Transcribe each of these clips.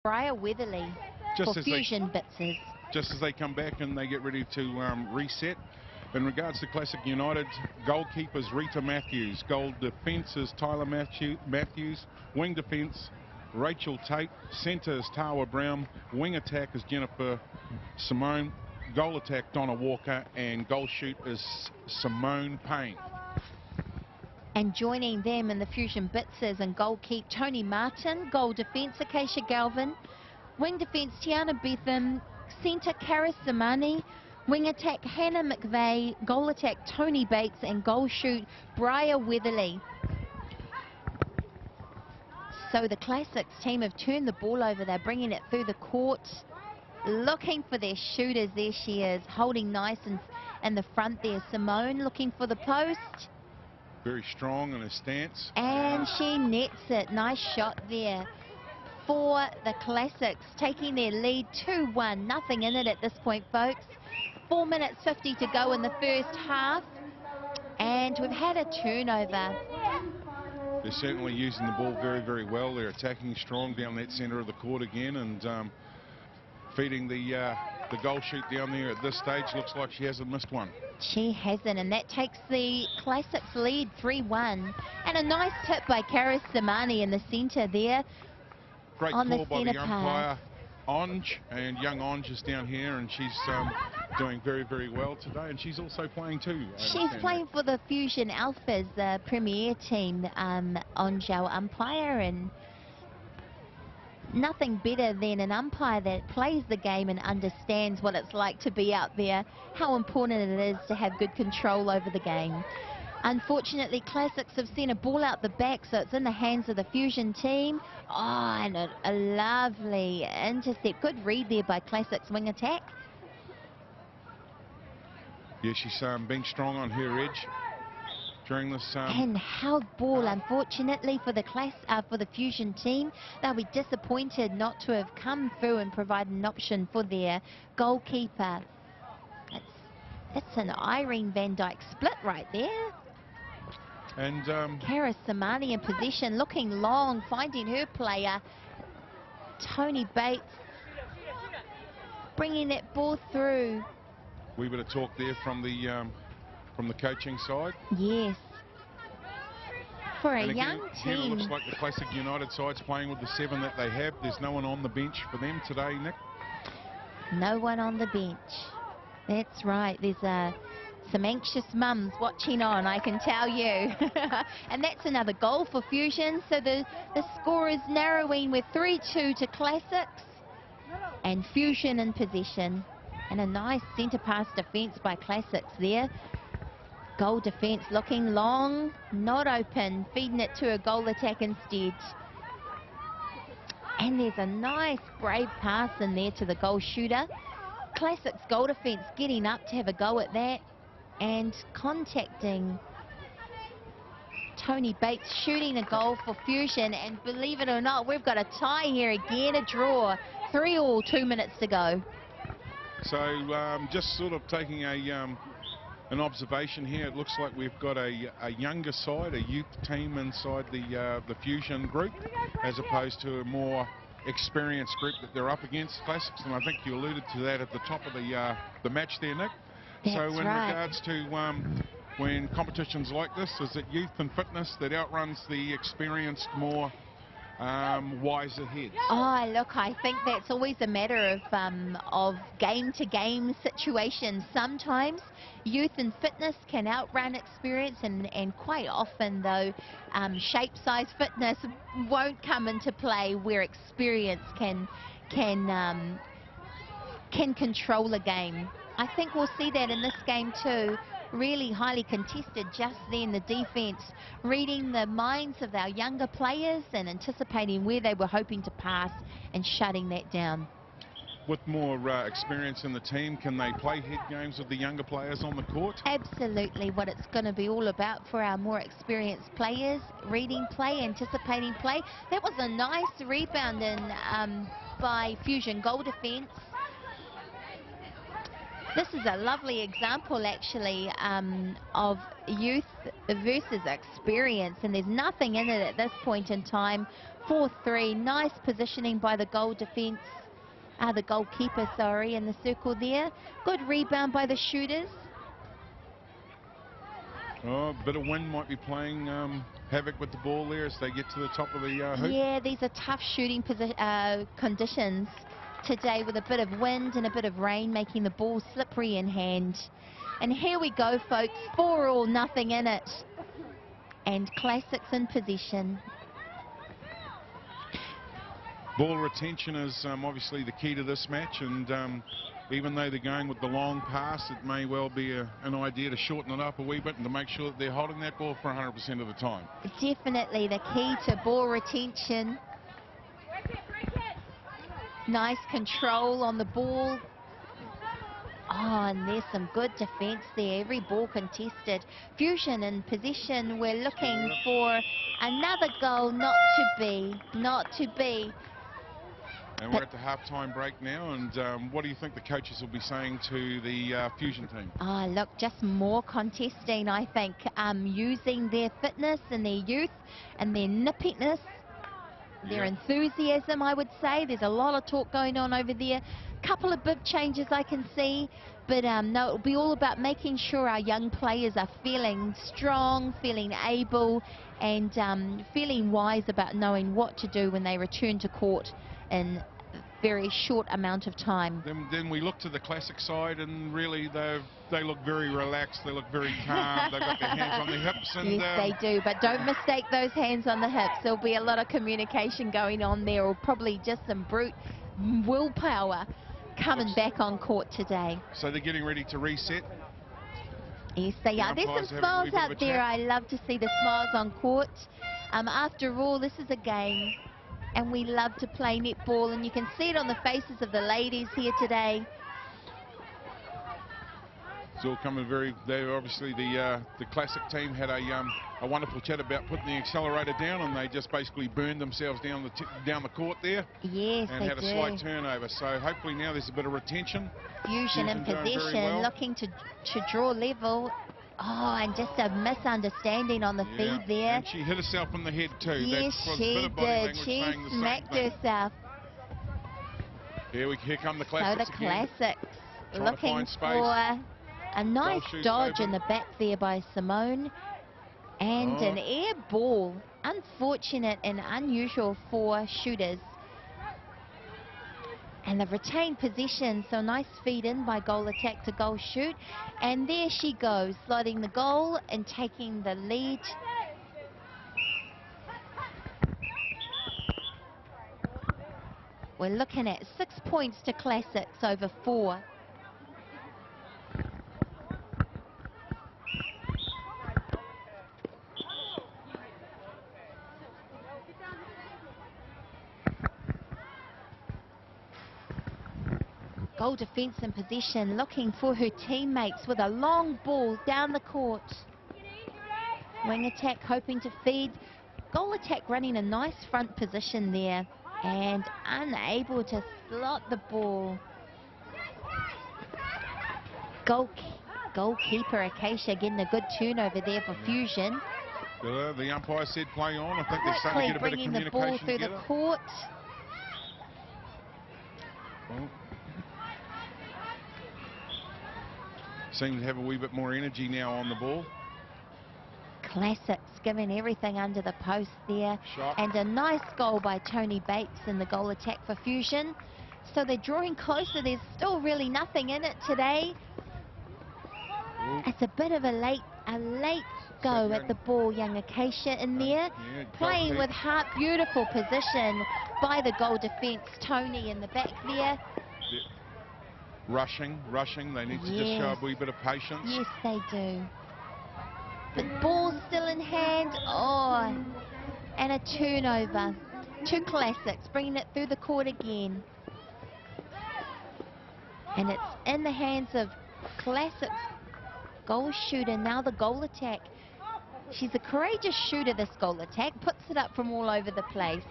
Briar Weatherly for FusionBitzas. Just as they come back and they get ready to reset. In regards to Classic United, goalkeepers Rita Matthews, goal defence is Tyler Matthews, wing defence Rachel Tate, centre is Tawa Brown, wing attack is Jennifer Simone, goal attack Donna Walker, and goal shoot is Simone Payne. And joining them in the FusionBitzas and goal keep Tony Martin, goal defence Acacia Galvin, wing defence Tiana Betham, centre Karis Zamani, wing attack Hannah McVeigh, goal attack Tony Bates, and goal shoot Briar Weatherly. So the Classics team have turned the ball over. They're bringing it through the court, looking for their shooters. There she is, holding nice in the front there. Simone looking for the post. Very strong in her stance. And she nets it. Nice shot there for the Classics, taking their lead 2-1. Nothing in it at this point, folks. 4 minutes 50 to go in the first half. And we've had a turnover. They're certainly using the ball very, very well. They're attacking strong down that centre of the court again, and feeding the goal shoot down there at this stage. Looks like she hasn't missed one. She hasn't, and that takes the Classics lead 3-1. And a nice tip by Karis Zamani in the centre there. Great on call the by the centre umpire, Onge, and young Onge is down here, and she's doing very, very well today, and she's also playing too. She's playing for the Fusion Alphas, the premier team, Onge, our umpire, and nothing better than an umpire that plays the game and understands what it's like to be out there, how important it is to have good control over the game. Unfortunately, Classics have sent a ball out the back, so it's in the hands of the Fusion team. Oh, and a lovely intercept. Good read there by Classics wing attack. Yeah, she's being strong on her edge during this. And held ball, unfortunately, for the Fusion team. They'll be disappointed not to have come through and provide an option for their goalkeeper. It's an Irene Van Dyke split right there. And Karis Zamani in position, looking long, finding her player. Tony Bates bringing that ball through. Wee bit of talk there from the coaching side. Yes. For a and again, young it team. looks like the Classic United side's playing with the 7 that they have. There's no one on the bench for them today, Nick. No one on the bench. That's right. There's some anxious mums watching on, I can tell you. And that's another goal for Fusion. So the score is narrowing with 3-2 to Classics. And Fusion in possession. And a nice centre pass defence by Classics there. Goal defence looking long, not open, feeding it to a goal attack instead. And there's a nice brave pass in there to the goal shooter. Classics goal defence getting up to have a go at that and contacting Tony Bates, shooting a goal for Fusion. And believe it or not, we've got a tie here again, a draw. 3-3, 2 minutes to go. So just sort of taking an observation here, it looks like we've got a younger side, a youth team inside the Fusion group, as opposed to a more experienced group that they're up against, Classics. And I think you alluded to that at the top of the match there, Nick. That's so in right. regards to when competitions like this, is it youth and fitness that outruns the experienced, more wiser heads? Oh, look, I think that's always a matter of game-to-game situations. Sometimes youth and fitness can outrun experience, and quite often, though, shape, size, fitness won't come into play where experience can control a game. I think we'll see that in this game too. Really highly contested just then, the defence reading the minds of our younger players and anticipating where they were hoping to pass and shutting that down. With more experience in the team, can they play head games with the younger players on the court? Absolutely what it's going to be all about for our more experienced players. Reading play, anticipating play. That was a nice rebound by Fusion goal defence. This is a lovely example, actually, of youth versus experience, and there's nothing in it at this point in time 4-3. Nice positioning by the goal defense. The goalkeeper, sorry, in the circle there. Good rebound by the shooters. Oh, a bit of wind might be playing havoc with the ball there as they get to the top of the hoop. Yeah, these are tough shooting conditions today, with a bit of wind and a bit of rain making the ball slippery in hand. And here we go, folks. 4-all, nothing in it. And Classics in possession. Ball retention is obviously the key to this match, and even though they're going with the long pass, it may well be an idea to shorten it up a wee bit and to make sure that they're holding that ball for 100% of the time. Definitely the key to ball retention. Nice control on the ball. Oh, and there's some good defense there. Every ball contested. Fusion in possession. We're looking for another goal. Not to be. Not to be. And we're at the halftime break now, and what do you think the coaches will be saying to the Fusion team? Look, just more contesting, I think. Using their fitness and their youth and their nippiness, their enthusiasm, I would say. There's a lot of talk going on over there. Couple of bib changes I can see, but no, it'll be all about making sure our young players are feeling strong, feeling able, and feeling wise about knowing what to do when they return to court in a very short amount of time. Then we look to the Classic side, and really they look very relaxed, they look very calm, they've got their hands on their hips. And, yes, they do, but don't mistake those hands on the hips. There'll be a lot of communication going on there, or probably just some brute willpower coming back on court today. So they're getting ready to reset? Yes, they are. There's some smiles out there. I love to see the smiles on court. After all, this is a game, and we love to play netball, and you can see it on the faces of the ladies here today. It's all coming obviously the Classic team had a wonderful chat about putting the accelerator down, and they just basically burned themselves down the court there. Yes, and they had a slight turnover. So hopefully now there's a bit of retention. Fusion in possession, looking to draw level. Oh, and just a misunderstanding on the feed there. And she hit herself in the head too. Yes, she did. She smacked herself. Here come the Classics. So the Classics looking for a nice dodge in the back there by Simone. And an air ball. Unfortunate and unusual for shooters. And they've retained possession, so nice feed in by goal attack to goal shoot. And there she goes, sliding the goal and taking the lead. We're looking at 6 points to Classics over 4. Goal defense in possession, looking for her teammates with a long ball down the court. Wing attack hoping to feed. Goal attack running a nice front position there and unable to slot the ball. Goalkeeper Acacia getting a good turnover there for Fusion. The umpire said play on. I think they're starting to get a bit of communication the ball through together. The court. Well, seem to have a wee bit more energy now on the ball. Classics giving everything under the post there. Shot. And a nice goal by Tony Bates in the goal attack for Fusion. So they're drawing closer. There's still really nothing in it today. Ooh. It's a bit of a late go at the ball, young Acacia in there. Yeah, playing with heart. Beautiful position by the goal defense. Tony in the back there. Rushing. They need to just show a wee bit of patience. Yes, they do. But ball still in hand. Oh, and a turnover. 2 Classics, bringing it through the court again. And it's in the hands of Classics goal shooter. Now the goal attack. She's a courageous shooter, this goal attack. Puts it up from all over the place.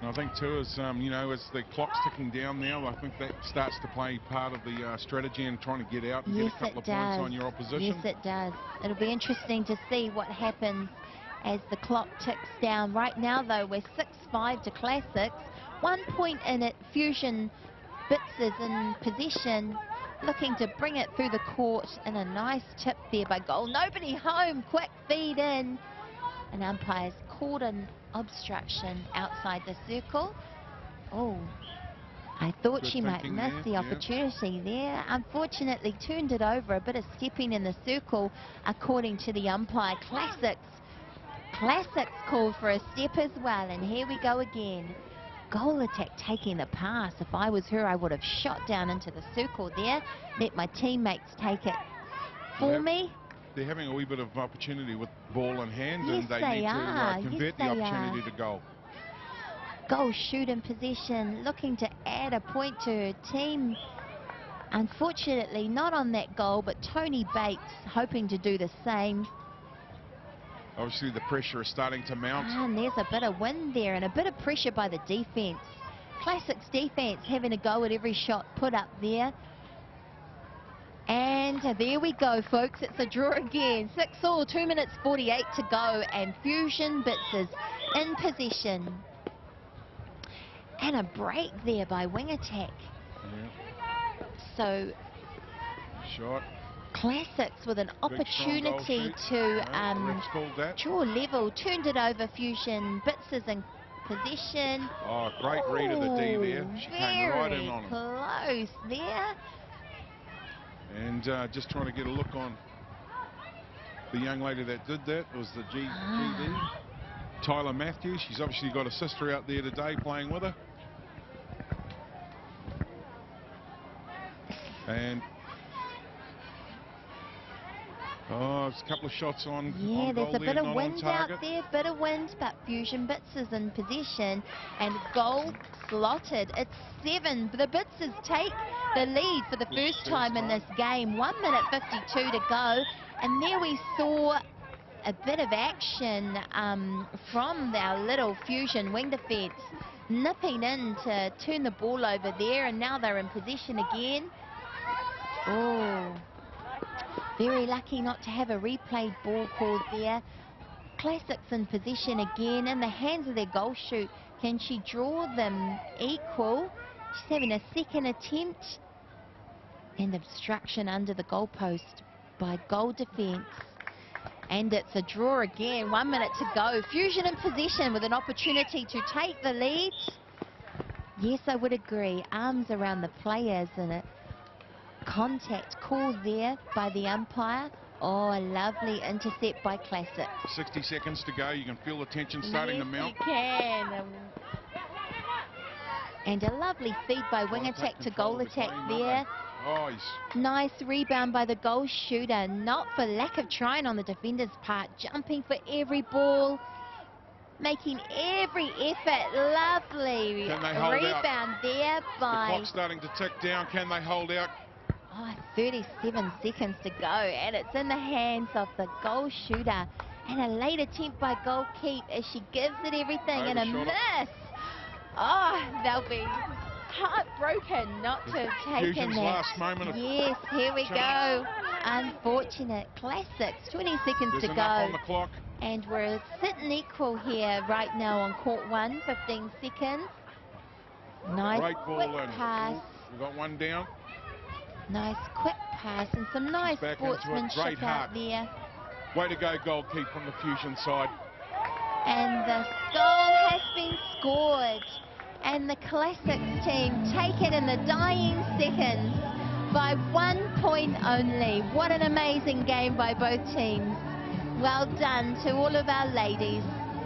And I think too, as you know, as the clock's ticking down now, I think that starts to play part of the strategy and trying to get out and get a couple of points on your opposition. Yes, it does. It'll be interesting to see what happens as the clock ticks down. Right now, though, we're 6-5 to Classics. 1 point in it. Fusion Bitzas in possession, looking to bring it through the court, and a nice tip there by goal. Nobody home. Quick feed in. And umpire's called an obstruction outside the circle. Oh, I thought she might miss the opportunity there. Unfortunately, turned it over. A bit of stepping in the circle, according to the umpire. Classics called for a step as well, and here we go again. Goal attack taking the pass. If I was her, I would have shot down into the circle there. Let my teammates take it for me. They're having a wee bit of opportunity with ball in hand, Yes, and they need to convert the opportunity to goal. Goal shoot in possession, looking to add a point to her team. Unfortunately, not on that goal, but Tony Bates hoping to do the same. Obviously, the pressure is starting to mount. And there's a bit of wind there and a bit of pressure by the defence. Classics defence having a go at every shot put up there. And there we go, folks. It's a draw again. 6-all, 2 minutes 48 to go, and Fusion Bitzas in possession. And a break there by wing attack. Yeah. So shot. Classics with an opportunity to draw level. Turned it over. Fusion Bitzas in possession. Oh, great read of the D there. She came right in on him. Close there. And just trying to get a look on the young lady that did that. It was the GD, Tyler Matthews. She's obviously got a sister out there today playing with her. And it's a couple of shots on. Yeah, there's a bit of wind out there, but Fusion Bitzas in possession, and goal slotted. It's 7. The Bitzas take the lead for the first time in this game. 1 minute 52 to go, and there we saw a bit of action from our little Fusion wing defence, nipping in to turn the ball over there, and now they're in possession again. Oh, very lucky not to have a replayed ball called there. Classics in possession again, in the hands of their goal shoot. Can she draw them equal? She's having a second attempt, and obstruction under the goalpost by goal defence. And it's a draw again. 1 minute to go. Fusion in possession with an opportunity to take the lead. Yes, I would agree. Arms around the players, and a contact call there by the umpire. Oh, a lovely intercept by Classics. 60 seconds to go. You can feel the tension starting to mount. Yes, you can. And a lovely feed by wing attack to goal attack there. Oh, nice rebound by the goal shooter, not for lack of trying on the defender's part, jumping for every ball, making every effort. Lovely rebound there by... The clock's starting to tick down. Can they hold out? Oh, 37 seconds to go, and it's in the hands of the goal shooter. And a late attempt by goalkeep as she gives it everything, and a miss. Oh, they'll be heartbroken not to have taken Fusion's that. last moment. Yes, here we go. Unfortunate. Classics, 20 seconds to go. On the clock. And we're sitting equal here right now on court 1, 15 seconds. Nice quick pass. We've got one down. Nice quick pass and some nice sportsmanship out there. Way to go, goalkeeper from the Fusion side. And the goal has been scored. And the Classics team take it in the dying seconds by 1 point only. What an amazing game by both teams. Well done to all of our ladies.